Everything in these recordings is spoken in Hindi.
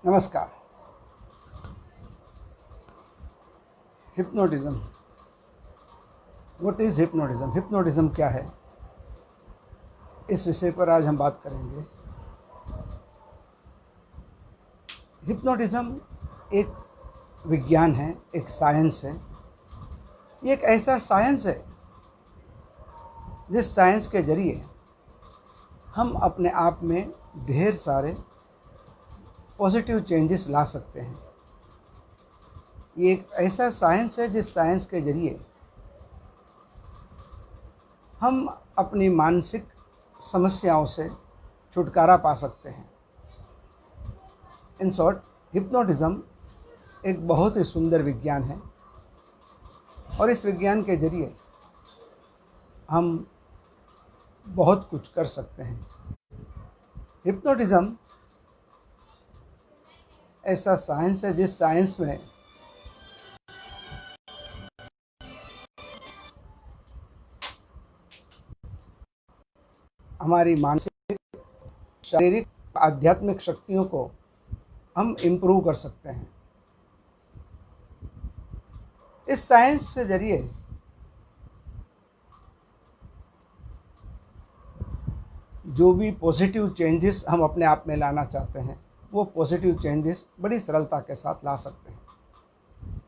नमस्कार। Hypnotism, what is hypnotism? Hypnotism क्या है, इस विषय पर आज हम बात करेंगे। हिप्नोटिज्म एक विज्ञान है, एक साइंस है। ये एक ऐसा साइंस है जिस साइंस के जरिए हम अपने आप में ढेर सारे पॉजिटिव चेंजेस ला सकते हैं। ये एक ऐसा साइंस है जिस साइंस के जरिए हम अपनी मानसिक समस्याओं से छुटकारा पा सकते हैं। इन शॉर्ट, हिप्नोटिज्म एक बहुत ही सुंदर विज्ञान है और इस विज्ञान के जरिए हम बहुत कुछ कर सकते हैं। हिप्नोटिज्म ऐसा साइंस है जिस साइंस में हमारी मानसिक, शारीरिक, आध्यात्मिक शक्तियों को हम इम्प्रूव कर सकते हैं। इस साइंस के जरिए जो भी पॉजिटिव चेंजेस हम अपने आप में लाना चाहते हैं, वो पॉजिटिव चेंजेस बड़ी सरलता के साथ ला सकते हैं।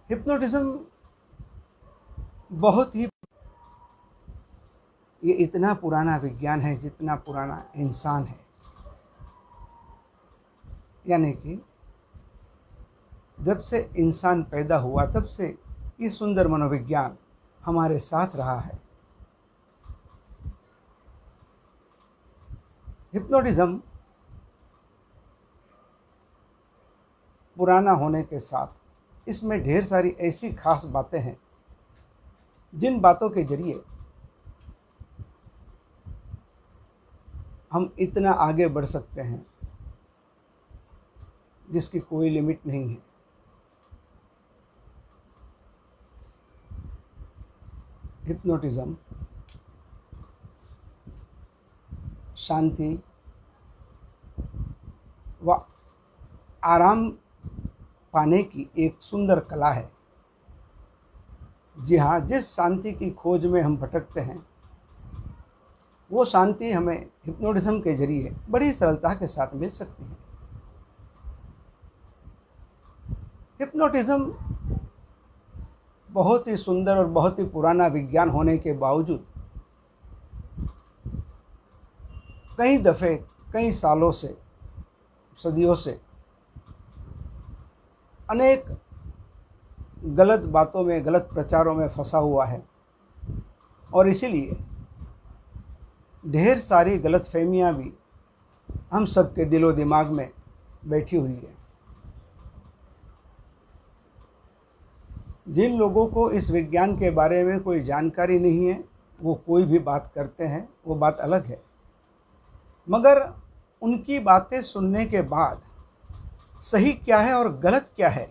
हिप्नोटिज्म बहुत ही, ये इतना पुराना विज्ञान है जितना पुराना इंसान है। यानी कि जब से इंसान पैदा हुआ तब से ये सुंदर मनोविज्ञान हमारे साथ रहा है। हिप्नोटिज्म पुराना होने के साथ इसमें ढेर सारी ऐसी खास बातें हैं जिन बातों के जरिए हम इतना आगे बढ़ सकते हैं जिसकी कोई लिमिट नहीं है। हिप्नोटिज्म शांति व आराम पाने की एक सुंदर कला है। जी हाँ, जिस शांति की खोज में हम भटकते हैं, वो शांति हमें हिप्नोटिज्म के जरिए बड़ी सरलता के साथ मिल सकती है। हिप्नोटिज्म बहुत ही सुंदर और बहुत ही पुराना विज्ञान होने के बावजूद कई दफ़े, कई सालों से, सदियों से अनेक गलत बातों में, गलत प्रचारों में फंसा हुआ है और इसीलिए ढेर सारी गलतफहमियां भी हम सबके दिलो दिमाग में बैठी हुई है। जिन लोगों को इस विज्ञान के बारे में कोई जानकारी नहीं है, वो कोई भी बात करते हैं, वो बात अलग है। मगर उनकी बातें सुनने के बाद सही क्या है और गलत क्या है,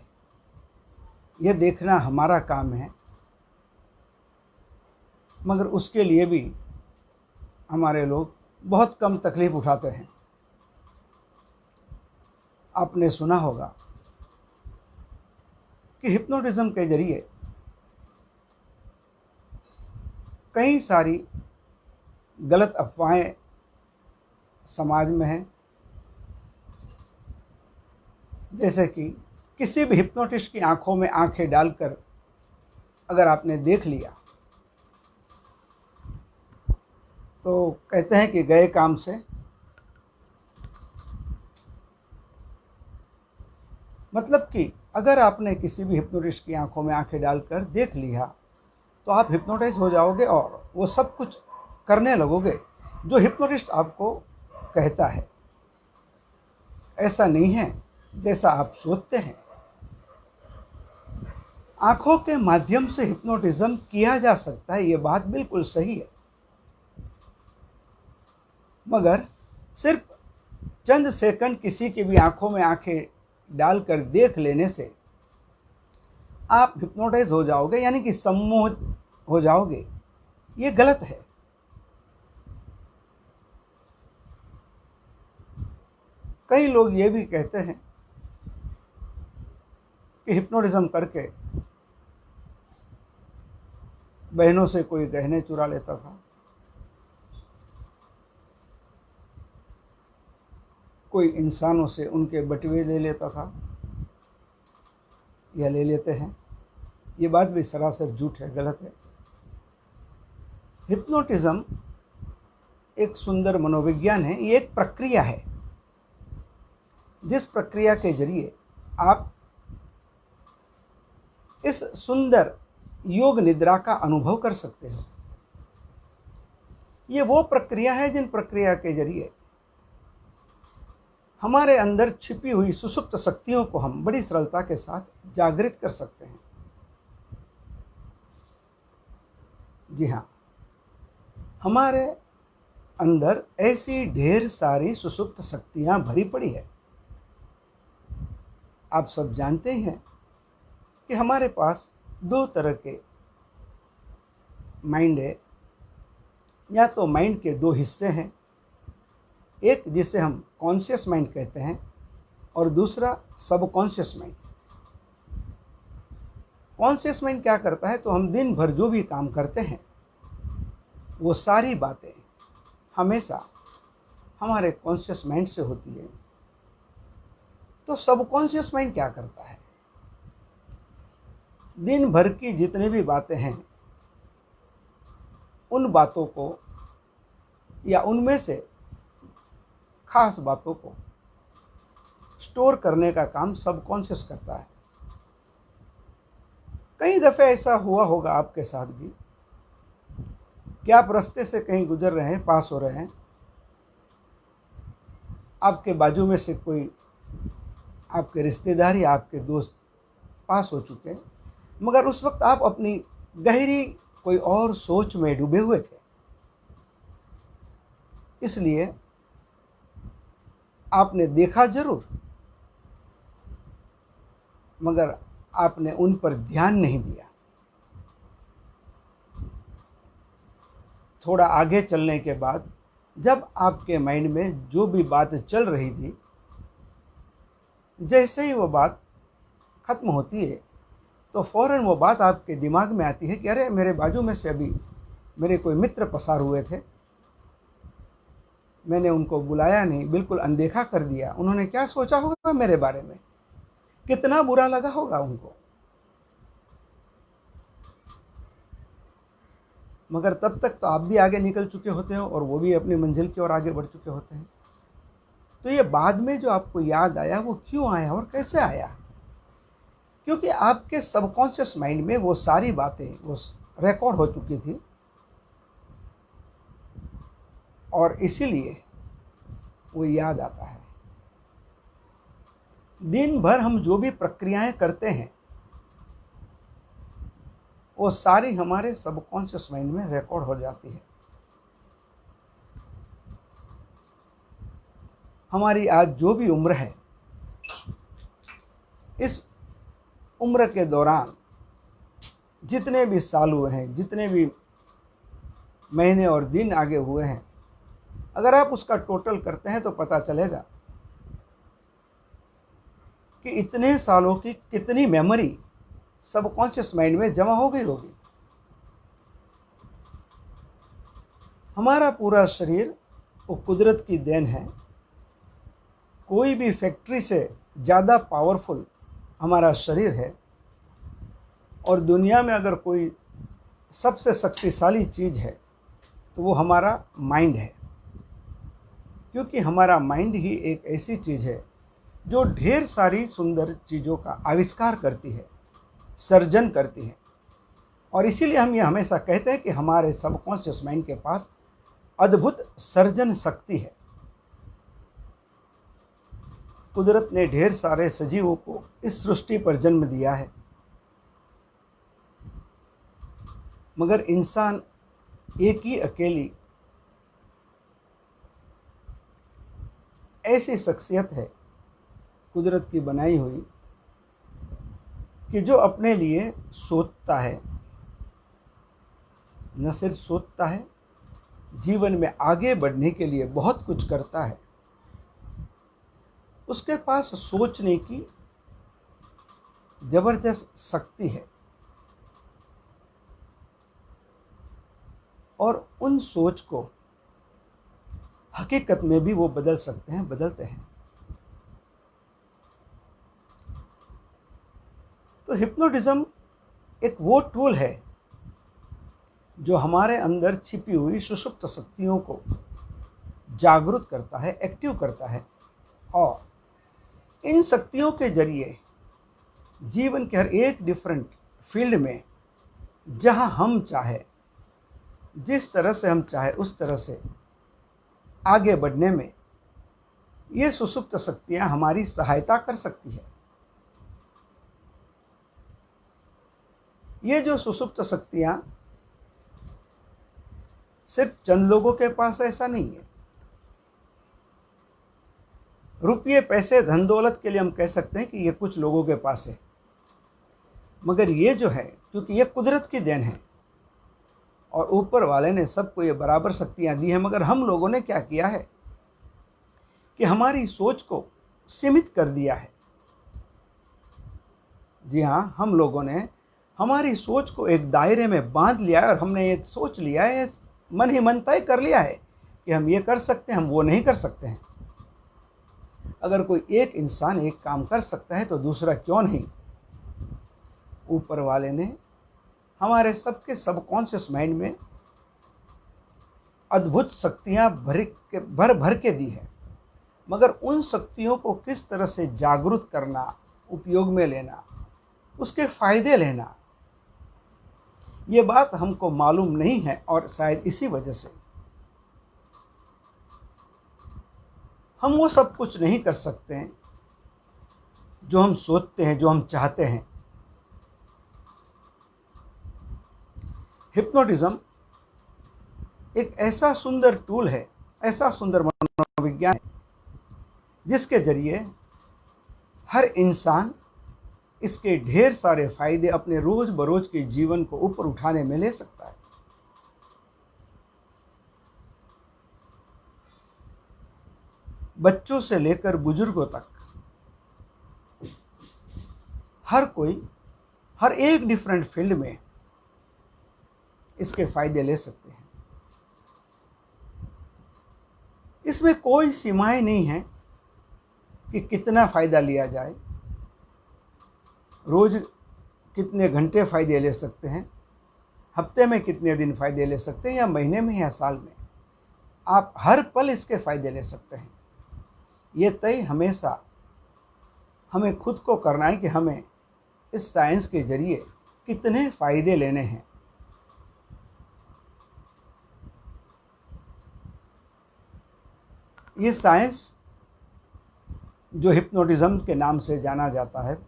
यह देखना हमारा काम है। मगर उसके लिए भी हमारे लोग बहुत कम तकलीफ उठाते हैं। आपने सुना होगा कि हिप्नोटिज्म के जरिए कई सारी गलत अफवाहें समाज में हैं। जैसे कि किसी भी हिप्नोटिस्ट की आंखों में आंखें डालकर अगर आपने देख लिया तो कहते हैं कि गए काम से। मतलब कि अगर आपने किसी भी हिप्नोटिस्ट की आंखों में आंखें डालकर देख लिया तो आप हिप्नोटाइज हो जाओगे और वो सब कुछ करने लगोगे जो हिप्नोटिस्ट आपको कहता है। ऐसा नहीं है जैसा आप सोचते हैं। आंखों के माध्यम से हिप्नोटिज्म किया जा सकता है, ये बात बिल्कुल सही है। मगर सिर्फ चंद सेकंड किसी की भी आंखों में आंखें डालकर देख लेने से आप हिप्नोटाइज हो जाओगे, यानी कि सम्मोहित हो जाओगे, ये गलत है। कई लोग ये भी कहते हैं कि हिप्नोटिज्म करके बहनों से कोई गहने चुरा लेता था, कोई इंसानों से उनके बटुए ले लेता था या ले लेते हैं। ये बात भी सरासर झूठ है, गलत है। हिप्नोटिज्म एक सुंदर मनोविज्ञान है, ये एक प्रक्रिया है जिस प्रक्रिया के जरिए आप इस सुंदर योग निद्रा का अनुभव कर सकते हो। ये वो प्रक्रिया है जिन प्रक्रिया के जरिए हमारे अंदर छिपी हुई सुसुप्त शक्तियों को हम बड़ी सरलता के साथ जागृत कर सकते हैं। जी हाँ, हमारे अंदर ऐसी ढेर सारी सुसुप्त शक्तियां भरी पड़ी है। आप सब जानते हैं कि हमारे पास दो तरह के माइंड है, या तो माइंड के दो हिस्से हैं, एक जिसे हम कॉन्शियस माइंड कहते हैं और दूसरा सबकॉन्शियस माइंड। कॉन्शियस माइंड क्या करता है, तो हम दिन भर जो भी काम करते हैं वो सारी बातें हमेशा हमारे कॉन्शियस माइंड से होती है। तो सबकॉन्शियस माइंड क्या करता है, दिन भर की जितनी भी बातें हैं उन बातों को या उनमें से खास बातों को स्टोर करने का काम सबकॉन्शियस करता है। कई दफ़े ऐसा हुआ होगा आपके साथ भी कि आप रास्ते से कहीं गुजर रहे हैं, पास हो रहे हैं, आपके बाजू में से कोई आपके रिश्तेदार या आपके दोस्त पास हो चुके हैं, मगर उस वक्त आप अपनी गहरी कोई और सोच में डूबे हुए थे। इसलिए आपने देखा जरूर, मगर आपने उन पर ध्यान नहीं दिया। थोड़ा आगे चलने के बाद जब आपके माइंड में जो भी बात चल रही थी, जैसे ही वो बात खत्म होती है तो फौरन वो बात आपके दिमाग में आती है कि अरे मेरे बाजू में से अभी मेरे कोई मित्र पसार हुए थे, मैंने उनको बुलाया नहीं, बिल्कुल अनदेखा कर दिया। उन्होंने क्या सोचा होगा मेरे बारे में, कितना बुरा लगा होगा उनको। मगर तब तक तो आप भी आगे निकल चुके होते हो और वो भी अपनी मंजिल की ओर आगे बढ़ चुके होते हैं। तो ये बाद में जो आपको याद आया वो क्यों आया और कैसे आया, क्योंकि आपके सबकॉन्शियस माइंड में वो सारी बातें वो रिकॉर्ड हो चुकी थी और इसीलिए वो याद आता है। दिन भर हम जो भी प्रक्रियाएं करते हैं वो सारी हमारे सबकॉन्शियस माइंड में रिकॉर्ड हो जाती है। हमारी आज जो भी उम्र है, इस उम्र के दौरान जितने भी साल हुए हैं, जितने भी महीने और दिन आगे हुए हैं, अगर आप उसका टोटल करते हैं तो पता चलेगा कि इतने सालों की कितनी मेमोरी सबकॉन्शियस माइंड में जमा हो गई होगी। हमारा पूरा शरीर वो कुदरत की देन है। कोई भी फैक्ट्री से ज़्यादा पावरफुल हमारा शरीर है और दुनिया में अगर कोई सबसे शक्तिशाली चीज़ है तो वो हमारा माइंड है, क्योंकि हमारा माइंड ही एक ऐसी चीज़ है जो ढेर सारी सुंदर चीज़ों का आविष्कार करती है, सर्जन करती है। और इसीलिए हम ये हमेशा कहते हैं कि हमारे सबकॉन्शियस माइंड के पास अद्भुत सर्जन शक्ति है। कुदरत ने ढेर सारे सजीवों को इस सृष्टि पर जन्म दिया है, मगर इंसान एक ही अकेली ऐसी शख्सियत है कुदरत की बनाई हुई कि जो अपने लिए सोचता है, न सिर्फ सोचता है, जीवन में आगे बढ़ने के लिए बहुत कुछ करता है। उसके पास सोचने की ज़बरदस्त शक्ति है और उन सोच को हकीकत में भी वो बदल सकते हैं, बदलते हैं। तो हिप्नोटिज्म एक वो टूल है जो हमारे अंदर छिपी हुई सुषुप्त शक्तियों को जागृत करता है, एक्टिव करता है, और इन शक्तियों के जरिए जीवन के हर एक डिफरेंट फील्ड में जहां हम चाहे, जिस तरह से हम चाहे उस तरह से आगे बढ़ने में ये सुषुप्त शक्तियां हमारी सहायता कर सकती है। ये जो सुषुप्त शक्तियां सिर्फ चंद लोगों के पास, ऐसा नहीं है। रुपये, पैसे, धन दौलत के लिए हम कह सकते हैं कि ये कुछ लोगों के पास है, मगर ये जो है, क्योंकि ये कुदरत की देन है और ऊपर वाले ने सबको ये बराबर शक्तियां दी हैं, मगर हम लोगों ने क्या किया है कि हमारी सोच को सीमित कर दिया है। जी हाँ, हम लोगों ने हमारी सोच को एक दायरे में बांध लिया है और हमने ये सोच लिया है, मन ही मन तय कर लिया है कि हम ये कर सकते हैं, हम वो नहीं कर सकते हैं। अगर कोई एक इंसान एक काम कर सकता है तो दूसरा क्यों नहीं। ऊपर वाले ने हमारे सबके सबकॉन्शियस माइंड में अद्भुत शक्तियां भर भर के दी है, मगर उन शक्तियों को किस तरह से जागृत करना, उपयोग में लेना, उसके फायदे लेना, ये बात हमको मालूम नहीं है। और शायद इसी वजह से हम वो सब कुछ नहीं कर सकते हैं जो हम सोचते हैं, जो हम चाहते हैं। हिप्नोटिज्म एक ऐसा सुंदर टूल है, ऐसा सुंदर मनोविज्ञान है, जिसके जरिए हर इंसान इसके ढेर सारे फायदे अपने रोज बरोज के जीवन को ऊपर उठाने में ले सकता है। बच्चों से लेकर बुजुर्गों तक हर कोई हर एक डिफरेंट फील्ड में इसके फायदे ले सकते हैं। इसमें कोई सीमाएं नहीं है कि कितना फायदा लिया जाए, रोज कितने घंटे फायदे ले सकते हैं, हफ्ते में कितने दिन फायदे ले सकते हैं, या महीने में या साल में। आप हर पल इसके फायदे ले सकते हैं। ये तय हमेशा हमें खुद को करना है कि हमें इस साइंस के जरिए कितने फायदे लेने हैं। ये साइंस जो हिप्नोटिज्म के नाम से जाना जाता है,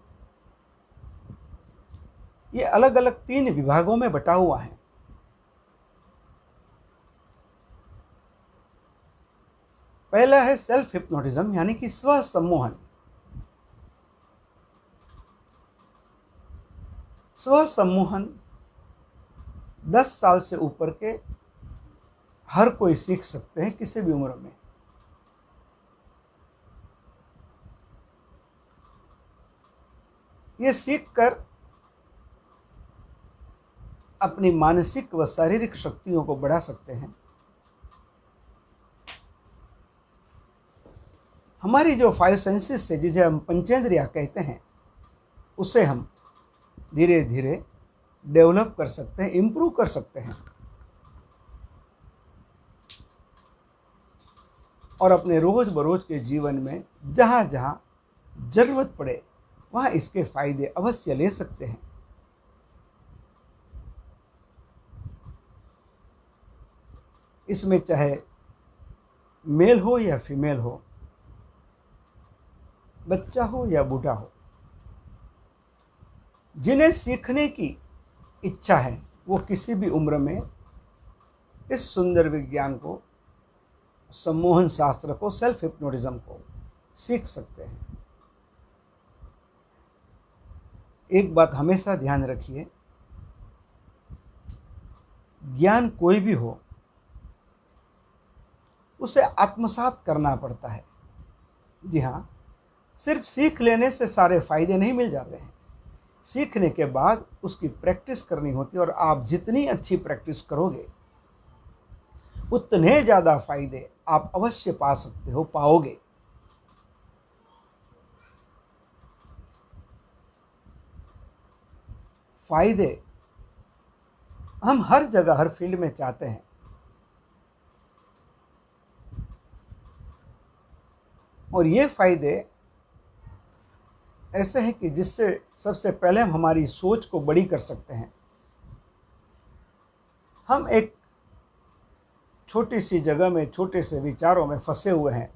ये अलग अलग 3 विभागों में बटा हुआ है। पहला है सेल्फ हिप्नोटिज्म, यानी कि स्व सम्मोहन। स्व सम्मोहन 10 साल से ऊपर के हर कोई सीख सकते हैं, किसी भी उम्र में। ये सीखकर अपनी मानसिक व शारीरिक शक्तियों को बढ़ा सकते हैं। हमारी जो 5 सेंसेस से, जिसे हम पंचेंद्रियां कहते हैं, उसे हम धीरे धीरे डेवलप कर सकते हैं, इम्प्रूव कर सकते हैं और अपने रोज बरोज के जीवन में जहाँ जहाँ जरूरत पड़े वहाँ इसके फायदे अवश्य ले सकते हैं। इसमें चाहे मेल हो या फीमेल हो, बच्चा हो या बूढ़ा हो, जिन्हें सीखने की इच्छा है वो किसी भी उम्र में इस सुंदर विज्ञान को, सम्मोहन शास्त्र को, सेल्फ हिप्नोटिज्म को सीख सकते हैं। एक बात हमेशा ध्यान रखिए, ज्ञान कोई भी हो उसे आत्मसात करना पड़ता है। जी हाँ, सिर्फ सीख लेने से सारे फायदे नहीं मिल जाते हैं। सीखने के बाद उसकी प्रैक्टिस करनी होती है, और आप जितनी अच्छी प्रैक्टिस करोगे उतने ज़्यादा फायदे आप अवश्य पा सकते हो, पाओगे। फायदे हम हर जगह हर फील्ड में चाहते हैं, और ये फायदे ऐसे हैं कि जिससे सबसे पहले हम हमारी सोच को बड़ी कर सकते हैं। हम एक छोटी सी जगह में छोटे से विचारों में फंसे हुए हैं।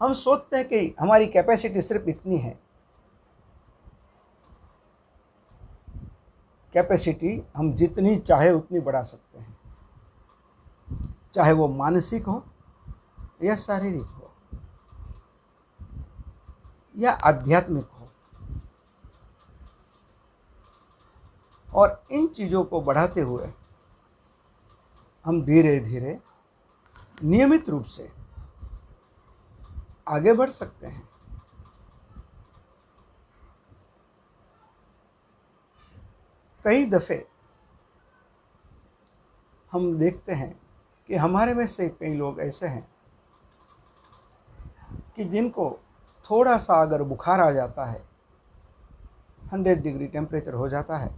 हम सोचते हैं कि हमारी कैपेसिटी सिर्फ इतनी है। कैपेसिटी हम जितनी चाहे उतनी बढ़ा सकते हैं, चाहे वो मानसिक हो या शारीरिक हो या आध्यात्मिक हो। और इन चीज़ों को बढ़ाते हुए हम धीरे धीरे नियमित रूप से आगे बढ़ सकते हैं। कई दफ़े हम देखते हैं कि हमारे में से कई लोग ऐसे हैं कि जिनको थोड़ा सा अगर बुखार आ जाता है, 100 डिग्री टेम्परेचर हो जाता है,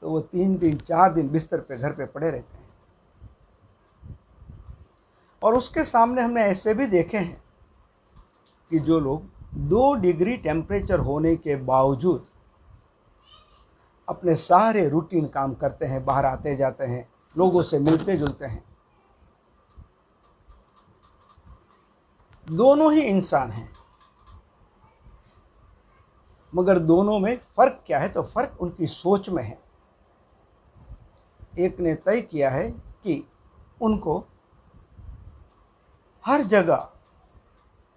तो वो 3 दिन 4 दिन बिस्तर पे घर पे पड़े रहते हैं। और उसके सामने हमने ऐसे भी देखे हैं कि जो लोग 2 डिग्री टेम्परेचर होने के बावजूद अपने सारे रूटीन काम करते हैं, बाहर आते जाते हैं, लोगों से मिलते जुलते हैं। दोनों ही इंसान हैं, मगर दोनों में फर्क क्या है? तो फर्क उनकी सोच में है। एक ने तय किया है कि उनको हर जगह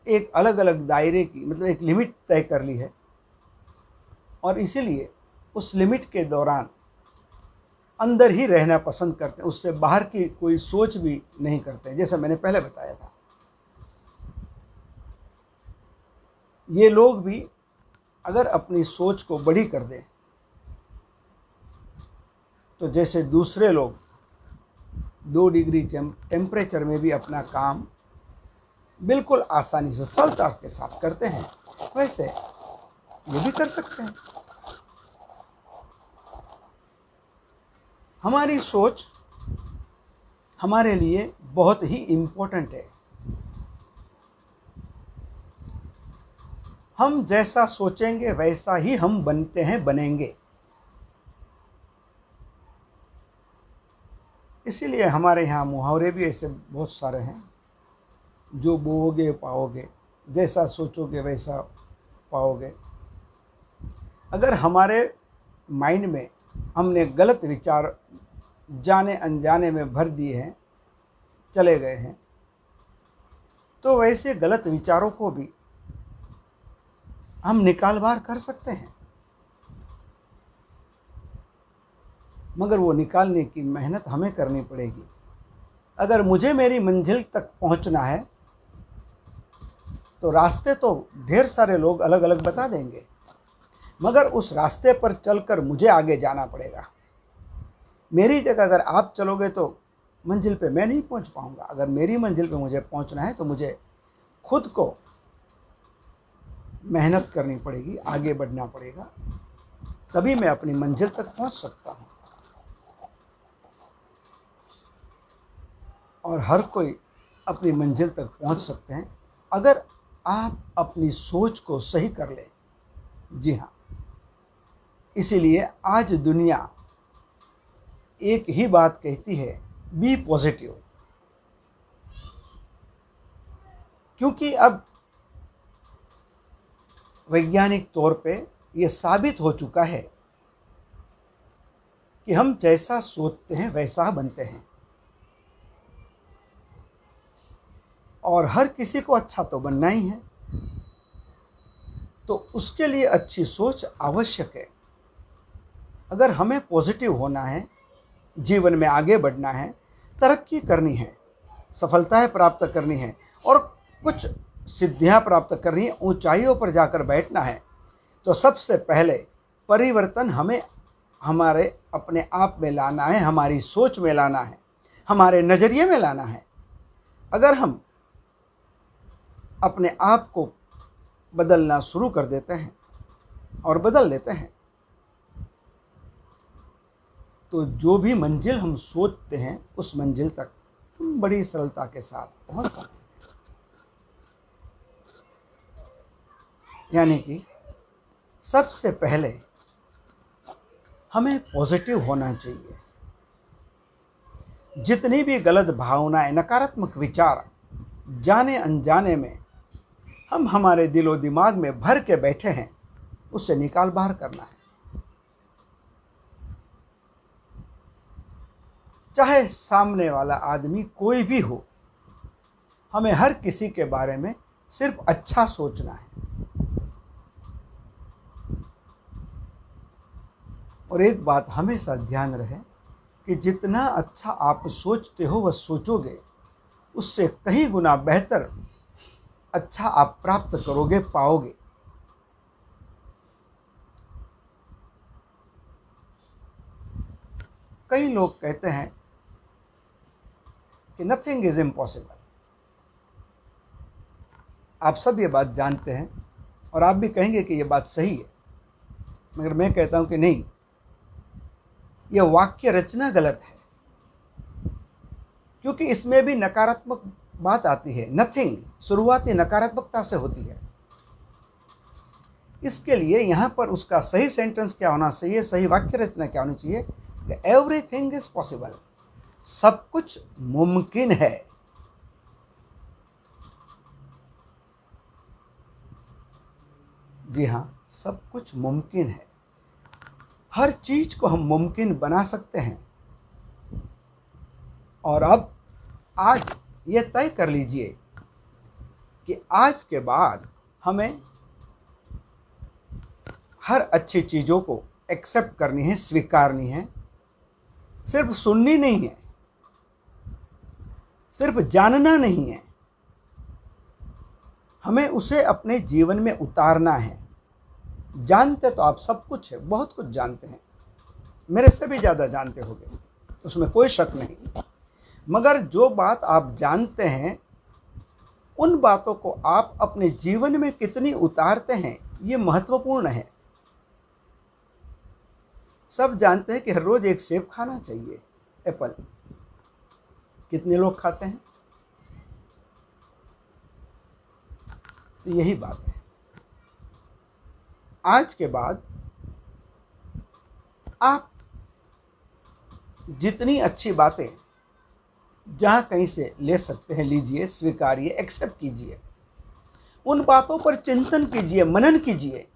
एक अलग अलग दायरे की, मतलब एक लिमिट तय कर ली है, और इसीलिए उस लिमिट के दौरान अंदर ही रहना पसंद करते हैं, उससे बाहर की कोई सोच भी नहीं करते, जैसा मैंने पहले बताया था। ये लोग भी अगर अपनी सोच को बड़ी कर दें, तो जैसे दूसरे लोग 2 डिग्री टेम्परेचर में भी अपना काम बिल्कुल आसानी से सरलता के साथ करते हैं, वैसे ये भी कर सकते हैं। हमारी सोच हमारे लिए बहुत ही इम्पोर्टेंट है। हम जैसा सोचेंगे वैसा ही हम बनते हैं, बनेंगे। इसीलिए हमारे यहाँ मुहावरे भी ऐसे बहुत सारे हैं, जो बोओगे पाओगे, जैसा सोचोगे वैसा पाओगे। अगर हमारे माइंड में हमने गलत विचार जाने अनजाने में भर दिए हैं, चले गए हैं, तो वैसे गलत विचारों को भी हम निकाल बाहर कर सकते हैं, मगर वो निकालने की मेहनत हमें करनी पड़ेगी। अगर मुझे मेरी मंजिल तक पहुंचना है तो रास्ते तो ढेर सारे लोग अलग अलग बता देंगे, मगर उस रास्ते पर चलकर मुझे आगे जाना पड़ेगा। मेरी जगह अगर आप चलोगे तो मंजिल पे मैं नहीं पहुंच पाऊंगा। अगर मेरी मंजिल पे मुझे पहुंचना है तो मुझे खुद को मेहनत करनी पड़ेगी, आगे बढ़ना पड़ेगा, तभी मैं अपनी मंजिल तक पहुंच सकता हूं। और हर कोई अपनी मंजिल तक पहुंच सकते हैं अगर आप अपनी सोच को सही कर लें। जी हाँ, इसीलिए आज दुनिया एक ही बात कहती है, बी पॉजिटिव। क्योंकि अब वैज्ञानिक तौर पे ये साबित हो चुका है कि हम जैसा सोचते हैं वैसा बनते हैं, और हर किसी को अच्छा तो बनना ही है, तो उसके लिए अच्छी सोच आवश्यक है। अगर हमें पॉजिटिव होना है, जीवन में आगे बढ़ना है, तरक्की करनी है, सफलताएं प्राप्त करनी है और कुछ सिद्धियां प्राप्त करनी है, ऊंचाइयों पर जाकर बैठना है, तो सबसे पहले परिवर्तन हमें हमारे अपने आप में लाना है, हमारी सोच में लाना है, हमारे नज़रिए में लाना है। अगर हम अपने आप को बदलना शुरू कर देते हैं और बदल लेते हैं, तो जो भी मंजिल हम सोचते हैं उस मंजिल तक हम बड़ी सरलता के साथ पहुंच सकते हैं। यानी कि सबसे पहले हमें पॉजिटिव होना चाहिए। जितनी भी गलत भावनाएं, नकारात्मक विचार जाने अनजाने में हम हमारे दिलो दिमाग में भर के बैठे हैं, उससे निकाल बाहर करना है। चाहे सामने वाला आदमी कोई भी हो, हमें हर किसी के बारे में सिर्फ अच्छा सोचना है। और एक बात हमेशा ध्यान रहे कि जितना अच्छा आप सोचते हो, वह सोचोगे, उससे कहीं गुना बेहतर अच्छा आप प्राप्त करोगे, पाओगे। कई लोग कहते हैं कि नथिंग इज इम्पॉसिबल। आप सब ये बात जानते हैं और आप भी कहेंगे कि ये बात सही है, मगर मैं कहता हूं कि नहीं, यह वाक्य रचना गलत है, क्योंकि इसमें भी नकारात्मक बात आती है। नथिंग शुरुआती नकारात्मकता से होती है। इसके लिए यहां पर उसका सही सेंटेंस क्या होना चाहिए, सही वाक्य रचना क्या होनी चाहिए? Everything is possible. सब कुछ मुमकिन है। जी हाँ, सब कुछ मुमकिन है। हर चीज को हम मुमकिन बना सकते हैं। और अब आज ये तय कर लीजिए कि आज के बाद हमें हर अच्छी चीज़ों को एक्सेप्ट करनी है, स्वीकारनी है। सिर्फ सुननी नहीं है, सिर्फ जानना नहीं है, हमें उसे अपने जीवन में उतारना है। जानते तो आप सब कुछ है, बहुत कुछ जानते हैं, मेरे से भी ज़्यादा जानते होंगे, उसमें कोई शक नहीं। मगर जो बात आप जानते हैं, उन बातों को आप अपने जीवन में कितनी उतारते हैं, ये महत्वपूर्ण है। सब जानते हैं कि हर रोज एक सेब खाना चाहिए, एप्पल। कितने लोग खाते हैं? तो यही बात है। आज के बाद आप जितनी अच्छी बातें जहां कहीं से ले सकते हैं, लीजिए, स्वीकारिए, एक्सेप्ट कीजिए। उन बातों पर चिंतन कीजिए, मनन कीजिए।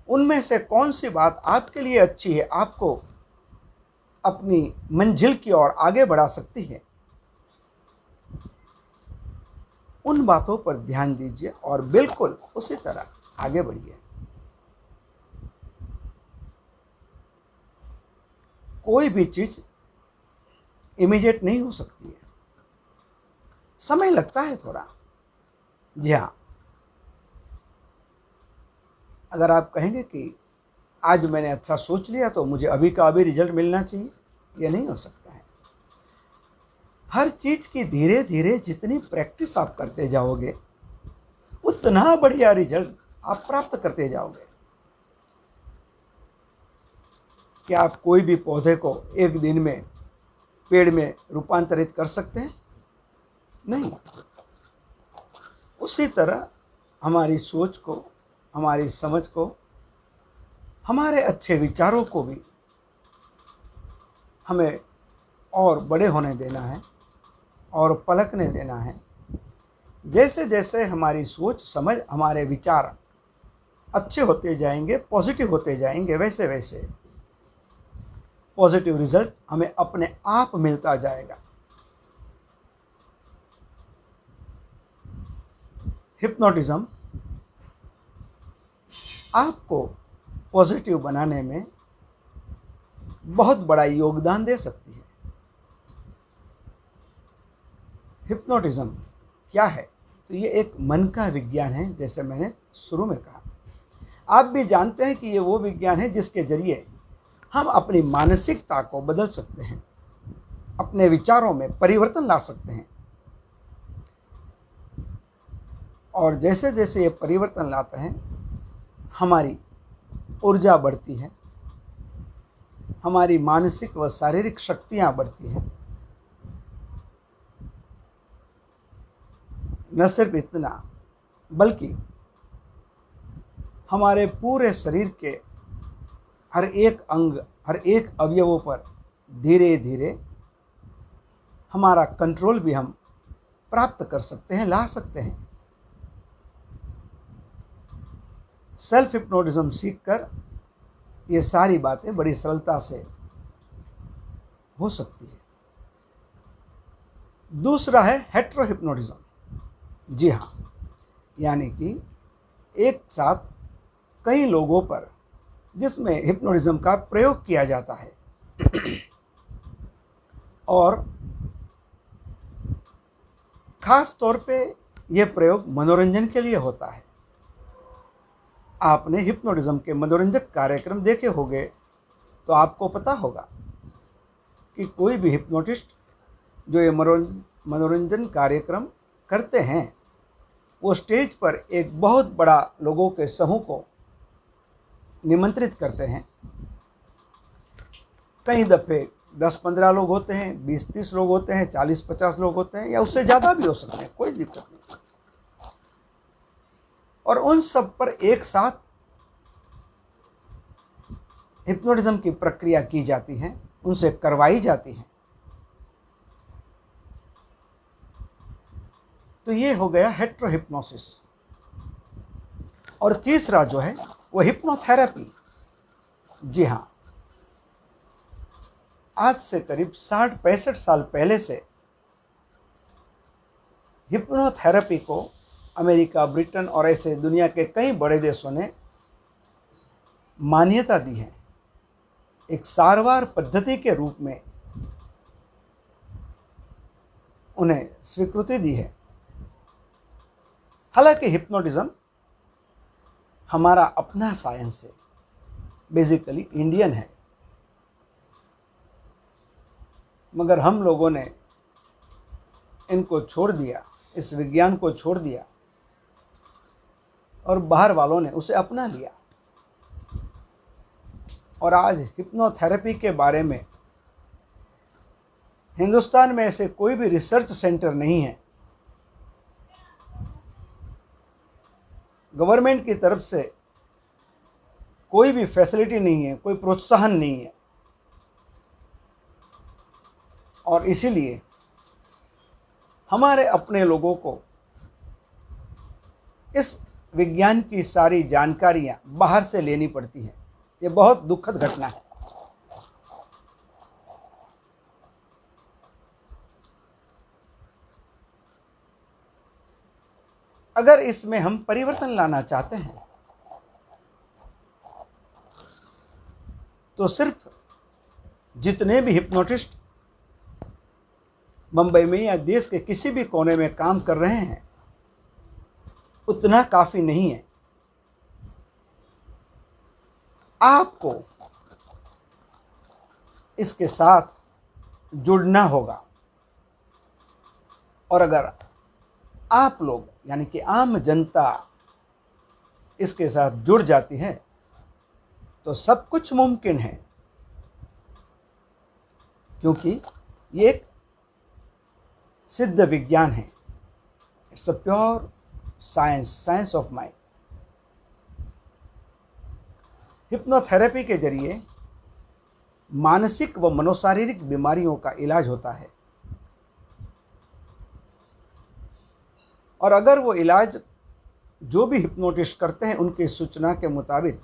उनमें से कौन सी बात आपके लिए अच्छी है, आपको अपनी मंजिल की ओर आगे बढ़ा सकती है, उन बातों पर ध्यान दीजिए और बिल्कुल उसी तरह आगे बढ़िए। कोई भी चीज इमीडिएट नहीं हो सकती है, समय लगता है थोड़ा। जी हाँ, अगर आप कहेंगे कि आज मैंने अच्छा सोच लिया तो मुझे अभी का अभी रिजल्ट मिलना चाहिए, यह नहीं हो सकता है। हर चीज की धीरे धीरे जितनी प्रैक्टिस आप करते जाओगे, उतना बढ़िया रिजल्ट आप प्राप्त करते जाओगे। क्या आप कोई भी पौधे को एक दिन में पेड़ में रूपांतरित कर सकते हैं? नहीं। उसी तरह हमारी सोच को, हमारी समझ को, हमारे अच्छे विचारों को भी हमें और बड़े होने देना है और पलकने देना है। जैसे जैसे हमारी सोच, समझ, हमारे विचार अच्छे होते जाएंगे, पॉजिटिव होते जाएंगे, वैसे वैसे पॉजिटिव रिजल्ट हमें अपने आप मिलता जाएगा। हिप्नोटिज्म आपको पॉजिटिव बनाने में बहुत बड़ा योगदान दे सकती है। हिप्नोटिज्म क्या है? तो ये एक मन का विज्ञान है, जैसे मैंने शुरू में कहा। आप भी जानते हैं कि ये वो विज्ञान है जिसके जरिए हम अपनी मानसिकता को बदल सकते हैं, अपने विचारों में परिवर्तन ला सकते हैं। और जैसे जैसे ये परिवर्तन लाते हैं, हमारी ऊर्जा बढ़ती है, हमारी मानसिक व शारीरिक शक्तियाँ बढ़ती हैं। न सिर्फ इतना, बल्कि हमारे पूरे शरीर के हर एक अंग, हर एक अवयवों पर धीरे धीरे हमारा कंट्रोल भी हम प्राप्त कर सकते हैं, ला सकते हैं। सेल्फ हिप्नोटिज्म सीखकर ये सारी बातें बड़ी सरलता से हो सकती है। दूसरा है हेटेरो हिप्नोटिज्म। जी हाँ, यानी कि एक साथ कई लोगों पर जिसमें हिप्नोटिज्म का प्रयोग किया जाता है और खास तौर पे यह प्रयोग मनोरंजन के लिए होता है। आपने हिप्नोटिज्म के मनोरंजक कार्यक्रम देखे होंगे, तो आपको पता होगा कि कोई भी हिप्नोटिस्ट जो ये मनोरंजन कार्यक्रम करते हैं, वो स्टेज पर एक बहुत बड़ा लोगों के समूह को निमंत्रित करते हैं। कई दफ़े 10-15 लोग होते हैं, 20-30 लोग होते हैं, 40-50 लोग होते हैं, या उससे ज़्यादा भी हो सकते हैं, कोई दिक्कत नहीं। और उन सब पर एक साथ हिप्नोटिज्म की प्रक्रिया की जाती है, उनसे करवाई जाती है। तो ये हो गया हेटेरो हिप्नोसिस। और तीसरा जो है वो हिप्नोथेरेपी। जी हाँ, आज से करीब 60-65 साल पहले से हिप्नोथेरेपी को अमेरिका, ब्रिटेन और ऐसे दुनिया के कई बड़े देशों ने मान्यता दी है, एक सारवार पद्धति के रूप में उन्हें स्वीकृति दी है। हालांकि हिप्नोटिज्म हमारा अपना साइंस है, बेसिकली इंडियन है, मगर हम लोगों ने इनको छोड़ दिया, इस विज्ञान को छोड़ दिया, और बाहर वालों ने उसे अपना लिया। और आज हिप्नोथेरेपी के बारे में हिंदुस्तान में ऐसे कोई भी रिसर्च सेंटर नहीं है, गवर्नमेंट की तरफ से कोई भी फैसिलिटी नहीं है, कोई प्रोत्साहन नहीं है। और इसीलिए हमारे अपने लोगों को इस विज्ञान की सारी जानकारियां बाहर से लेनी पड़ती हैं। ये बहुत दुखद घटना है। अगर इसमें हम परिवर्तन लाना चाहते हैं तो सिर्फ जितने भी हिप्नोटिस्ट मुंबई में या देश के किसी भी कोने में काम कर रहे हैं, उतना काफ़ी नहीं है। आपको इसके साथ जुड़ना होगा। और अगर आप लोग यानी कि आम जनता इसके साथ जुड़ जाती है तो सब कुछ मुमकिन है, क्योंकि ये एक सिद्ध विज्ञान है। It's a pure science, science of mind. Hypnotherapy के जरिए मानसिक व मनोशारीरिक बीमारियों का इलाज होता है। और अगर वो इलाज जो भी हिप्नोटिस्ट करते हैं उनकी सूचना के मुताबिक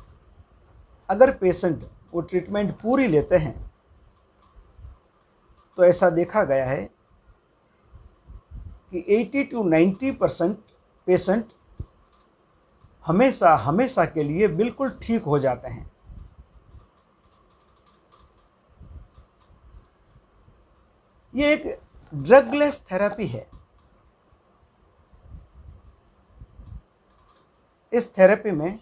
अगर पेशेंट वो ट्रीटमेंट पूरी लेते हैं, तो ऐसा देखा गया है कि 80-90% पेशेंट हमेशा हमेशा के लिए बिल्कुल ठीक हो जाते हैं। ये एक ड्रगलेस थेरेपी है। इस थेरेपी में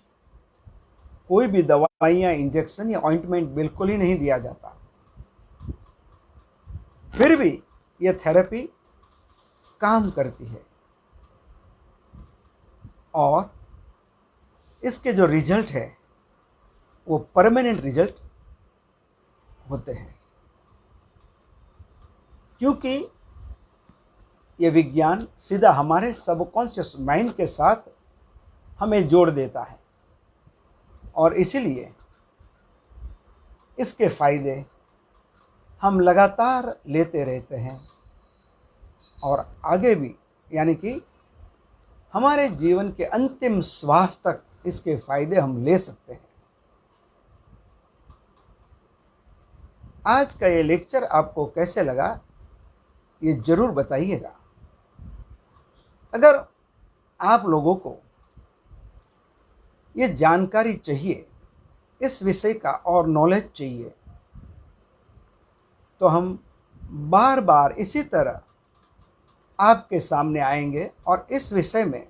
कोई भी दवाइयाँ, इंजेक्शन या ऑइंटमेंट बिल्कुल ही नहीं दिया जाता। फिर भी यह थेरेपी काम करती है और इसके जो रिजल्ट है वो परमानेंट रिजल्ट होते हैं, क्योंकि ये विज्ञान सीधा हमारे सबकॉन्शियस माइंड के साथ हमें जोड़ देता है और इसीलिए इसके फायदे हम लगातार लेते रहते हैं और आगे भी, यानी कि हमारे जीवन के अंतिम श्वास तक इसके फायदे हम ले सकते हैं। आज का ये लेक्चर आपको कैसे लगा ये जरूर बताइएगा। अगर आप लोगों को ये जानकारी चाहिए, इस विषय का और नॉलेज चाहिए, तो हम बार बार इसी तरह आपके सामने आएंगे और इस विषय में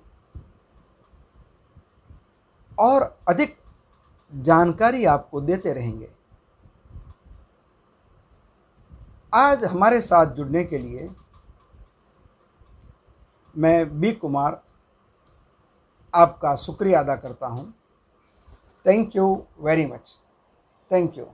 और अधिक जानकारी आपको देते रहेंगे। आज हमारे साथ जुड़ने के लिए मैं बी कुमार आपका शुक्रिया अदा करता हूँ। Thank you very much. Thank you.